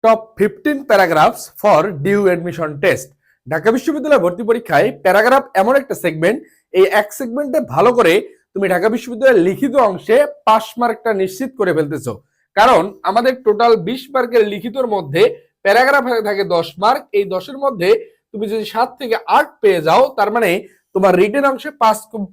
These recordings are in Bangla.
Top 15 paragraphs for due admission test. Dhaka বিশ্ববিদ্যালয় ভর্তি পরীক্ষায় প্যারাগ্রাফ এমন একটা সেগমেন্ট, এই এক সেগমেন্টে ভালো করে তুমি ঢাকা বিশ্ববিদ্যালয়ের লিখিত অংশে পাস মার্কটা নিশ্চিত করে ফেলতেছো। কারণ আমাদের টোটাল 20 মার্কের লিখিতর মধ্যে প্যারাগ্রাফ থাকে 10 মার্ক। এই 10-এর মধ্যে তুমি যদি 7 থেকে 8 পেয়ে যাও, তার মানে তোমার রিটেন অংশে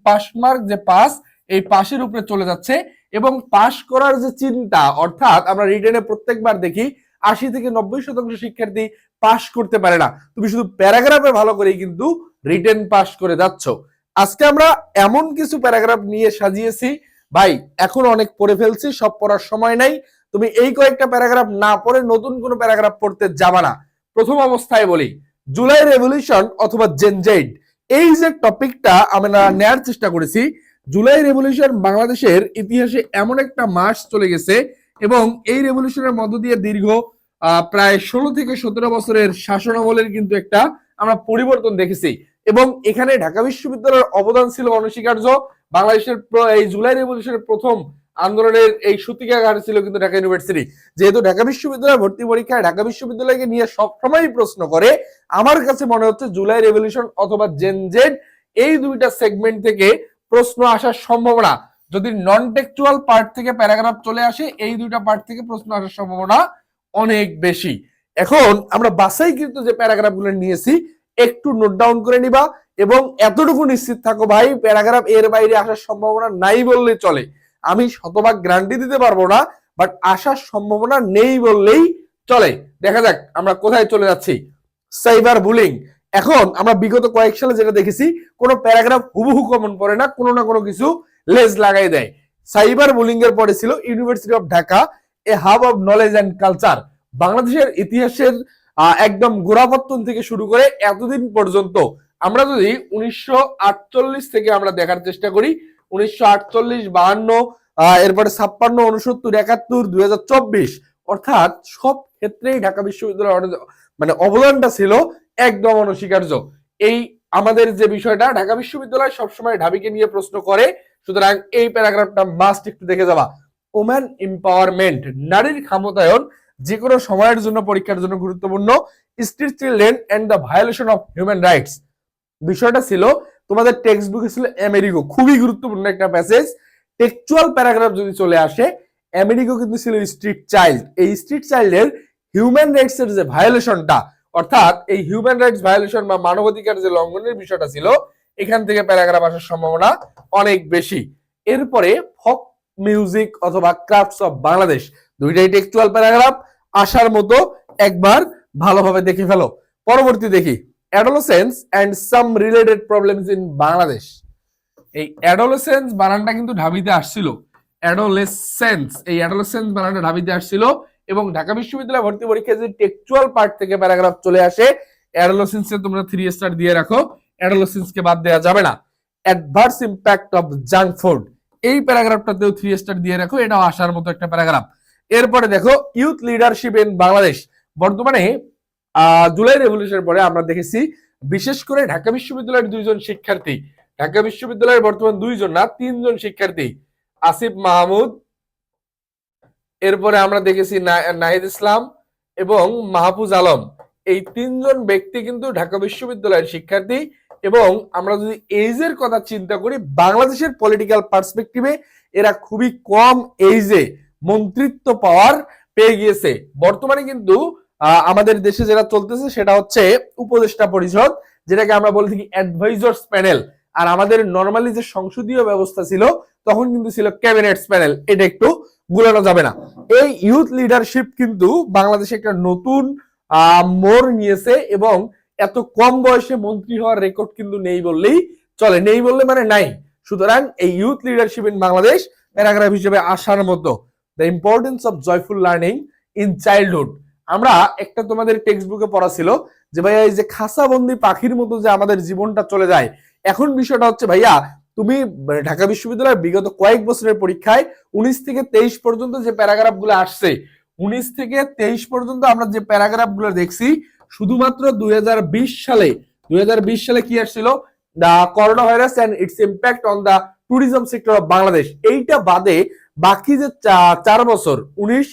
পাস মার্ক যে পাস, এই পাশের উপরে চলে যাচ্ছে। এবং পাস করার যে চিন্তা, অর্থাৎ আমরা রিটেনে প্রত্যেকবার দেখি 80 থেকে 90% শিক্ষার্থী পাস করতে পারে না। তুমি শুধু প্যারাগ্রাফে ভালো করেই কিন্তু রিটেন পাস করে যাচ্ছ। আজকে আমরা এমন কিছু প্যারাগ্রাফ নিয়ে সাজিয়েছি ভাই, এখন অনেক পড়ে ফেলছি, সব পড়ার সময় নাই। তুমি এই কয়েকটা প্যারাগ্রাফ না পড়ে নতুন কোনো প্যারাগ্রাফ পড়তে যাবা না। প্রথম অবস্থায় বলি, জুলাই রেভলিউশন অথবা জেনজেড, এই যে টপিকটা আমরা নেয়ার চেষ্টা করেছি। জুলাই রেভলিউশন বাংলাদেশের ইতিহাসে এমন একটা মাস চলে গেছে এবং এই রেভলিউশনের মধ্য দিয়ে দীর্ঘ প্রায় 16 থেকে 17 বছরের শাসনামলের কিন্তু একটা আমরা পরিবর্তন দেখেছি। এবং এখানে ঢাকা বিশ্ববিদ্যালয়ের অবদান ছিল অনস্বীকার্য। বাংলাদেশের এই জুলাই রেভলিউশনের প্রথম আন্দোলনের এই সূতিকাগার ছিল কিন্তু ঢাকা ইউনিভার্সিটি। যেহেতু ঢাকা বিশ্ববিদ্যালয় ভর্তি পরীক্ষায় ঢাকা বিশ্ববিদ্যালয়কে নিয়ে সবসময় প্রশ্ন করে, আমার কাছে মনে হচ্ছে জুলাই রেভলিউশন অথবা জেনজেড, এই দুইটা সেগমেন্ট থেকে প্রশ্ন আসার সম্ভাবনা, যদি নন টেক্সচুয়াল পার্ট থেকে প্যারাগ্রাফ চলে আসে, এই দুইটা পার্ট থেকে প্রশ্ন আসার সম্ভাবনা অনেক বেশি। এখন আমরা বাছাইকৃত যে প্যারাগ্রাফ গুলো নিয়েছি একটু নোট ডাউন করে নিবা এবং এতটুকু নিশ্চিত থাকো ভাই, প্যারাগ্রাফ এর বাইরে আসার সম্ভাবনা নাই বললেই চলে। আমি শতভাগ গ্যারান্টি দিতে পারবো না, বাট আসার সম্ভাবনা নেই বললেই চলে। দেখা যাক আমরা কোথায় চলে যাচ্ছি। Cyber bullying. এখন আমরা বিগত কয়েক সালে যেটা দেখেছি, কোনো প্যারাগ্রাফ হুবহু কমন পড়ে না, কোনো না কোনো কিছু লেজ লাগাই দেয়। সাইবার বুলিং এর পরে ছিল university of Dhaka, a hub of knowledge and culture. বাংলাদেশের ইতিহাসের একদম গোড়াপত্তন থেকে শুরু করে এতদিন পর্যন্ত আমরা যদি 1948 থেকে আমরা দেখার চেষ্টা করি, 1948, 52, এরপরে 56, 69, 71, 2024, অর্থাৎ সব ক্ষেত্রেই ঢাকা বিশ্ববিদ্যালয়ের মানে অবদানটা ছিল একদম অনস্বীকার্য। এই আমাদের যে বিষয়টা, ঢাকা বিশ্ববিদ্যালয় সবসময় ঢাবিকে নিয়ে প্রশ্ন করে, সুতরাং এই প্যারাগ্রাফটা মাস্ট একটু দেখে যাবা। ওম্যান এম্পাওয়ারমেন্ট, নারীর ক্ষমতায়ন যে কোনো সময়ের জন্য পরীক্ষার জন্য গুরুত্বপূর্ণ। Street children and the violation of human rights, বিষয়টা ছিল তোমাদের টেক্সট বুকে ছিল আমেরিকো, খুবই গুরুত্বপূর্ণ একটা প্যাসেজ। টেক্সচুয়াল প্যারাগ্রাফ যদি চলে আসে, আমেরিকো কিন্তু ছিল স্ট্রিট চাইল্ড। এই স্ট্রিট চাইল্ডের হিউম্যান রাইটস এর যে ভায়োলেশনটা, অর্থাৎ এই হিউম্যান রাইটস ভায়োলেশন বা মানবাধিকার যে লঙ্ঘনের বিষয়টা ছিল, এখান থেকে প্যারাগ্রাফ আসার সম্ভাবনা অনেক বেশি। এরপরে ফক মিউজিক অথবা ক্রাফটস অফ বাংলাদেশ, দুইটাই টেক্সচুয়াল প্যারাগ্রাফ, আসার মতো, একবার ভালোভাবে দেখে ফেলো। পরবর্তী দেখি, adolescence and some related problems in Bangladesh. এই অ্যাডোলেসেন্স বানানটা কিন্তু ঢাবিতে আসছিল, অ্যাডোলেসেন্স, এই অ্যাডোলেসেন্স বানানটা ঢাবিতে আসছিল। এবং ঢাকা বিশ্ববিদ্যালয় ভর্তি পরীক্ষায় যে টেক্সচুয়াল পার্ট থেকে প্যারাগ্রাফ চলে আসে, অ্যাডোলেসেন্সে তোমরা 3 স্টার দিয়ে রাখো, অ্যাডোলেসেন্সকে বাদ দেওয়া যাবে না। Adverse impact of junk food, এই প্যারাগ্রাফটাতেও 3 স্টার দিয়ে রাখো, এটাও আসার মতো একটা প্যারাগ্রাফ। এরপরে দেখো ইউথ লিডারশিপ ইন বাংলাদেশ। বর্তমানে জুলাই রেভলিউশনের পরে আমরা দেখেছি বিশেষ করে ঢাকা বিশ্ববিদ্যালয়ের 2 জন শিক্ষার্থী, ঢাকা বিশ্ববিদ্যালয়ের বর্তমান 2 জন না 3 জন শিক্ষার্থী, আসিফ মাহমুদ, এরপরে আমরা দেখেছি নাহিদ ইসলাম এবং মাহফুজ আলম। এই 3 জন ব্যক্তি কিন্তু ঢাকা বিশ্ববিদ্যালয়ের শিক্ষার্থী। এবং আমরা যদি এইজের কথা চিন্তা করি, বাংলাদেশের পলিটিক্যাল পার্সপেক্টিভে এরা খুবই কম এইজে মন্ত্রিত্ব পাওয়ার পেয়ে গিয়েছে। বর্তমানে কিন্তু আমাদের দেশে যেটা চলতেছে সেটা হচ্ছে উপদেষ্টা পরিষদ, যেটাকে আমরা বলে থাকি অ্যাডভাইজার্স প্যানেল। আর আমাদের নরমালি যে সংসদীয় ব্যবস্থা ছিল তখন কিন্তু ছিল ক্যাবিনেটস প্যানেল, এটা একটু গুলানো যাবে না। এই ইউথ লিডারশিপ কিন্তু বাংলাদেশে একটা নতুন মোড় নিয়েছে এবং এত কম বয়সে মন্ত্রী হওয়ার রেকর্ড কিন্তু নেই বললেই চলে, নেই বললে মানে নাই। সুতরাং এই youth leadership in Bangladesh paragraph হিসেবে আসার মতো। The importance of joyful learning in childhood, আমরা একটা তোমাদের টেক্সট বুকে পড়া ছিল যে ভাইয়া এই যে খাসাবন্দি পাখির মতো যে আমাদের জীবনটা চলে যায়, এখন বিষয়টা হচ্ছে ভাইয়া তুমি ঢাকা বিশ্ববিদ্যালয়ের বিগত কয়েক বছরের পরীক্ষায় 19 থেকে 23 পর্যন্ত যে প্যারাগ্রাফ গুলো আসছে, 19 থেকে 23 পর্যন্ত আমরা যে প্যারাগ্রাফ গুলো দেখছি, শুধুমাত্র 2020 সালে কি আসছিল, the corona virus and its impact on the tourism sector of Bangladesh. এইটা বাদে বাকি যে 4 বছর 19,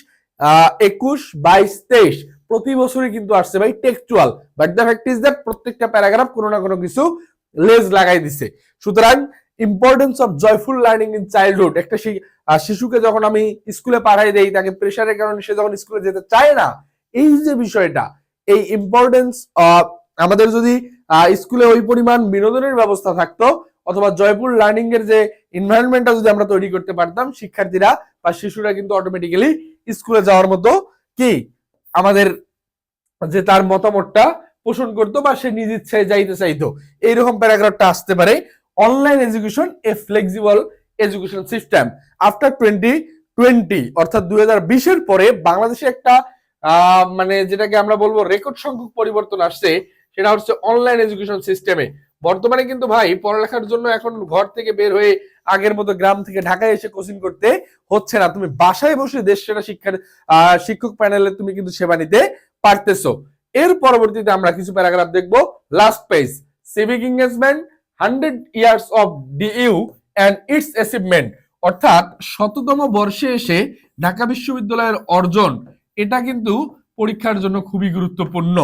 21, 22, 23 প্রতি বছরই কিন্তু আসছে ভাই textual, but the fact is that প্রত্যেকটা প্যারাগ্রাফ কোনো না কোনো কিছু লেজ লাগাই দিছে। সুতরাং importance of joyful learning in childhood, একটা শিশুকে যখন আমি স্কুলে পাঠাই দেই, তাকে প্রেশারের কারণে সে যখন স্কুলে যেতে চায় না, এই যে বিষয়টা, এই ইম্পর্টেন্স আমাদের যদি স্কুলে ওই পরিমাণ বিনোদনের ব্যবস্থা থাকতো অথবা জয়পুর লার্নিং এর যে এনভায়রনমেন্টটা যদি আমরা তৈরি করতে পারতাম, শিক্ষার্থীরা বা শিশুরা কিন্তু অটোমেটিক্যালি স্কুলে যাওয়ার মতো কি আমাদের যে তার মতামতটা পোষণ করতো বা সে নিজ ইচ্ছায় যাইতে চাইতো, এইরকম প্যারাগ্রাফটা আসতে পারে। অনলাইন এডুকেশন এ ফ্লেক্সিবল এডুকেশন সিস্টেম আফটার 2020, অর্থাৎ 2020-এর পরে বাংলাদেশে একটা মানে যেটাকে আমরা বলবো রেকর্ড সংখ্যক পরিবর্তন আসছে, সেটা হচ্ছে অনলাইন এডুকেশন সিস্টেমে। বর্তমানে কিন্তু ভাই পড়ালেখার জন্য এখন ঘর থেকে বের হয়ে আগের মতো গ্রাম থেকে ঢাকায় এসে কোচিং করতে হচ্ছে না, তুমি বাসায় বসে দেশ সেরা শিক্ষক প্যানেলে তুমি কিন্তু সেবা নিতে পারতেছো। এর পরবর্তীতে আমরা কিছু প্যারাগ্রাফ দেখবো। Last page, civic engagement 100 years of DU and its achievement, অর্থাৎ 100তম বর্ষে এসে ঢাকা বিশ্ববিদ্যালয়ের অর্জন, এটা কিন্তু পরীক্ষার জন্য খুবই গুরুত্বপূর্ণ।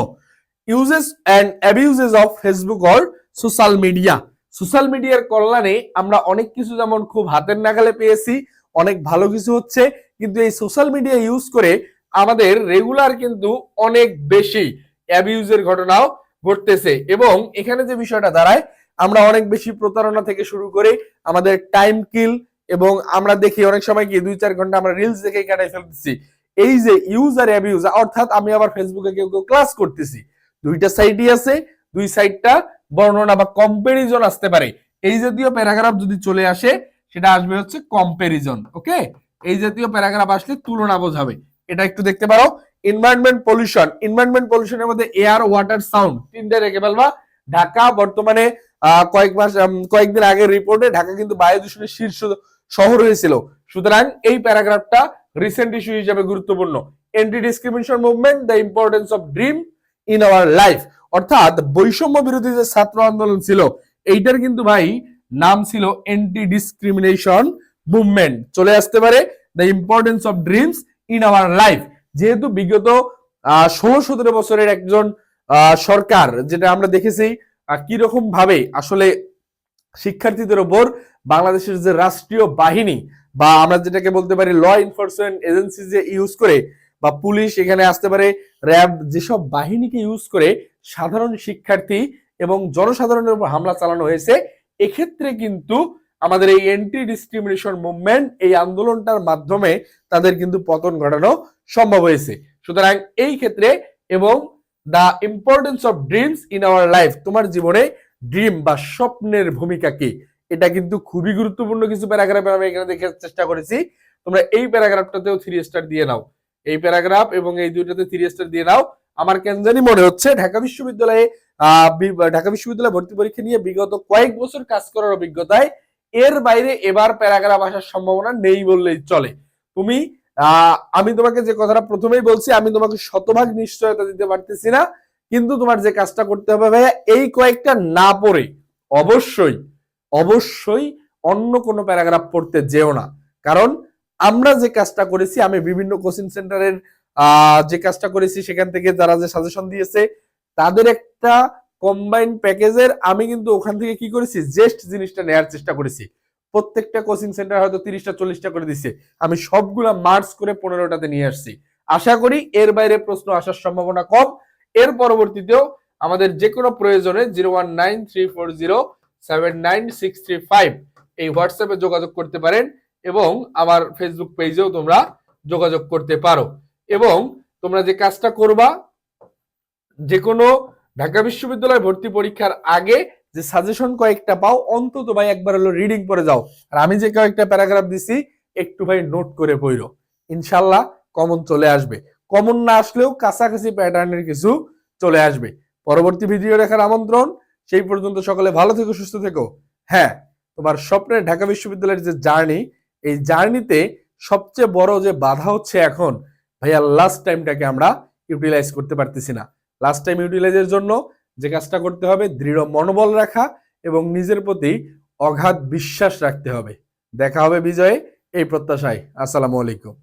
Uses and abuses of Facebook or social media, social মিডিয়ার কল্যাণে আমরা অনেক কিছু যেমন খুব হাতের নাগালে পেয়েছি, অনেক ভালো কিছু হচ্ছে, কিন্তু এই সোশ্যাল মিডিয়া ইউজ করে আমাদের রেগুলার কিন্তু অনেক বেশি অ্যাবিউজের ঘটনাও ঘটতেছে। এবং এখানে যে বিষয়টা দাঁড়ায়, আমরা অনেক বেশি প্রতারণা থেকে শুরু করে আমাদের টাইম কিল, এবং আমরা দেখি অনেক সময় কি 2-4 ঘন্টা আমরা রিলস দেখে কাটাই ফেলতেছি। এই যে ইউজ আর অ্যাবিউজ, অর্থাৎ আমি আবার ফেসবুকে কেউ ক্লাস করতেছি, দুইটা সাইডই আছে, দুই সাইডটা বর্ণনা বা কম্পারিজন আসতে পারে। এই জাতীয় প্যারাগ্রাফ যদি চলে আসে, সেটা আসবে হচ্ছে কম্পারিজন। ওকে, এই জাতীয় প্যারাগ্রাফ আসলে তুলনা বোঝাবে, এটা একটু দেখতে পারো। এনভায়রনমেন্ট পলিউশন, এনভায়রনমেন্ট পলিউশনের মধ্যে এয়ার, ওয়াটার, সাউন্ড তিনটা রেখে ফেলবা। ঢাকা বর্তমানে কয়েকদিন আগের রিপোর্টে ঢাকা কিন্তু বায়ু দূষণের শীর্ষ শহর হয়েছিল, সুতরাং এই প্যারাগ্রাফটা রিসেন্ট ইস্যু হিসেবে গুরুত্বপূর্ণ। Anti discrimination movement, the importance of dream in our life, অর্থাৎ বৈষম্য বিরোধী যে ছাত্র আন্দোলন ছিল, এইটার কিন্তু ভাই নাম ছিল এন্টি ডিসক্রিমিনেশন মুভমেন্ট। চলে আসতে পারে the importance of dreams in our life, যেহেতু বিগত 16-17 বছরের একজন সরকার, যেটা আমরা দেখেছি কিরকম ভাবে আসলে শিক্ষার্থীদের উপর বাংলাদেশের যে রাষ্ট্রীয় বাহিনী বা আমরা যেটাকে বলতে পারি ল এনফোর্সমেন্ট এজেন্সি যে ইউজ করে, বা পুলিশ এখানে আসতে পারে, র্যাব, যেসব বাহিনীকে ইউজ করে সাধারণ শিক্ষার্থী এবং জনসাধারণের উপর হামলা চালানো হয়েছে, এক্ষেত্রে কিন্তু আমাদের এই এন্টি ডিসক্রিমিনেশন মুভমেন্ট, এই আন্দোলনটার মাধ্যমে তাদের কিন্তু পতন ঘটানো সম্ভব হয়েছে। সুতরাং এই ক্ষেত্রে, এবং the importance of dreams in our life, তোমার জীবনে ড্রিম বা স্বপ্নের ভূমিকা কি, এটা কিন্তু খুবই গুরুত্বপূর্ণ কিছু প্যারাগ্রাফ আমি এখানে দেখার চেষ্টা করেছি। তোমরা এই প্যারাগ্রাফটাতেও 3 স্টার দিয়ে নাও, এই প্যারাগ্রাফ এবং এই দুইটাতে 3 স্টার দিয়ে নাও। আমার কেন জানি মনে হচ্ছে ঢাকা বিশ্ববিদ্যালয়ে ভর্তি পরীক্ষা নিয়ে বিগত কয়েক বছর কাজ করার অভিজ্ঞতায় এর বাইরে এবার প্যারাগ্রাফ আসার সম্ভাবনা নেই বললেই চলে। তুমি আমি তোমাকে যে কথাটা প্রথমেই বলছি, আমি তোমাকে শতভাগ নিশ্চয়তা দিতে পারতেছি না, কিন্তু তোমার যে কাজটা করতে হবে ভাইয়া, এই কয়েকটা না পড়ে অবশ্যই অবশ্যই অন্য কোনো প্যারাগ্রাফ পড়তে যেও না। কারণ আমরা যে কাজটা করেছি, আমি বিভিন্ন কোচিং সেন্টারের যে কাজটা করেছি, সেখান থেকে যারা যে সাজেশন দিয়েছে তাদের একটা কম্বাইন্ড প্যাকেজের আমি কিন্তু ওখান থেকে কি করেছি, জাস্ট জিনিসটা নেয়ার চেষ্টা করেছি। প্রত্যেকটা কোচিং সেন্টার হয়তো 30টা 40টা করে দিচ্ছে, আমি সবগুলা মার্চ করে 15টাতে নিয়ে আসছি। আশা করি এর বাইরে প্রশ্ন আসার সম্ভাবনা কম। এর পরবর্তীতেও আমাদের যে কোনো প্রয়োজনে 0193407965 এই হোয়াটসঅ্যাপে যোগাযোগ করতে পারেন, এবং আমার ফেসবুক পেজেও তোমরা যোগাযোগ করতে পারো। এবং তোমরা যে কাজটা করবা, যে কোনো ঢাকা বিশ্ববিদ্যালয় ভর্তি পরীক্ষার আগে যে সাজেশন কয়েকটা পাও, অন্তত ভাই একবার হলো রিডিং করে যাও। আর আমি যে কয়েকটা প্যারাগ্রাফ দিছি, একটু ভাই নোট করে পড়ো, ইনশাল্লাহ কমন চলে আসবে। কমন না আসলেও কাছাকাছি প্যাটার্নের কিছু চলে আসবে। পরবর্তী ভিডিও দেখার আমন্ত্রণ। সেই পর্যন্ত সকলে ভালো থেকো, সুস্থ থেকো। হ্যাঁ, তোমার স্বপ্নের ঢাকা বিশ্ববিদ্যালয়ের যে জার্নি, এই জার্নিতে সবচেয়ে বড় যে বাধা হচ্ছে এখন ভাইয়া, লাস্ট টাইমটাকে আমরা ইউটিলাইজ করতে পারতেছি না। লাস্ট টাইম ইউটিলাইজের জন্য যে কাজটা করতে হবে, দৃঢ় মনোবল রাখা এবং নিজের প্রতি অগাধ বিশ্বাস রাখতে হবে। দেখা হবে বিজয়ে, এই প্রত্যাশায়। আসসালামু আলাইকুম।